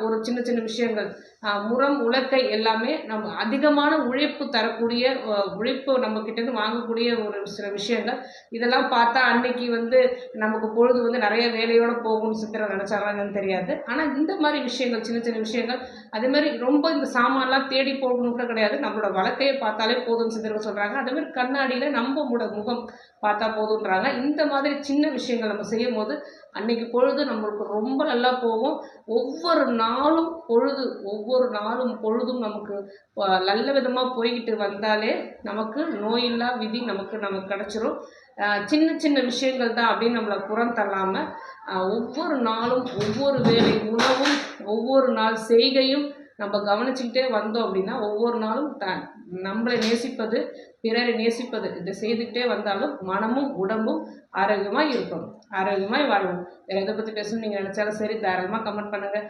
ஒரு சின்ன சின்ன விஷயங்கள், முறம் உலக்கை எல்லாமே நம்ம அதிகமான உழைப்பு தரக்கூடிய, உழைப்பு நம்ம கிட்டேருந்து வாங்கக்கூடிய ஒரு சில விஷயங்கள். இதெல்லாம் பார்த்தா அன்னைக்கு நமக்கு பொழுது நிறைய வேலையோடு போகும்னு சித்திரை நினச்சாங்கன்னு தெரியாது. ஆனால் இந்த மாதிரி விஷயங்கள், சின்ன சின்ன விஷயங்கள், அதே மாதிரி ரொம்ப இந்த சாமான்லாம் தேடி போகணும் கூட கிடையாது. நம்மளோட வழக்கையை பார்த்தாலே போதும்னு சித்திரை சொல்கிறாங்க. அதே மாதிரி கண்ணாடியில் நம்மளோட முகம் பார்த்தா போதுன்றாங்க. இந்த மாதிரி சின்ன விஷயங்கள் நம்ம செய்யும் போது அன்னைக்கு பொழுது நம்மளுக்கு ரொம்ப நல்லா போகும். ஒவ்வொரு நாளும் பொழுதும் நமக்கு நல்ல விதமாக போய்கிட்டு வந்தாலே நமக்கு நோயில்லா விதி நமக்கு கிடச்சிரும். சின்ன சின்ன விஷயங்கள் தான் அப்படின்னு நம்மளை புறம் தள்ளாமல் ஒவ்வொரு நாளும் ஒவ்வொரு வேலை உணவும் ஒவ்வொரு நாள் செய்கையும் நம்ம கவனிச்சுக்கிட்டே வந்தோம் அப்படின்னா ஒவ்வொரு நாளும் நம்மளை நேசிப்பது, பிறரை நேசிப்பது, இதை செய்துக்கிட்டே வந்தாலும் மனமும் உடம்பும் ஆரோக்கியமாக இருக்கும். ஆரோக்கியமாய் வாழ்வோம். வேறு எதை பற்றி பேசணும்னு நீங்கள் நினச்சாலும் சரி, தாராளமாக கமெண்ட் பண்ணுங்கள்.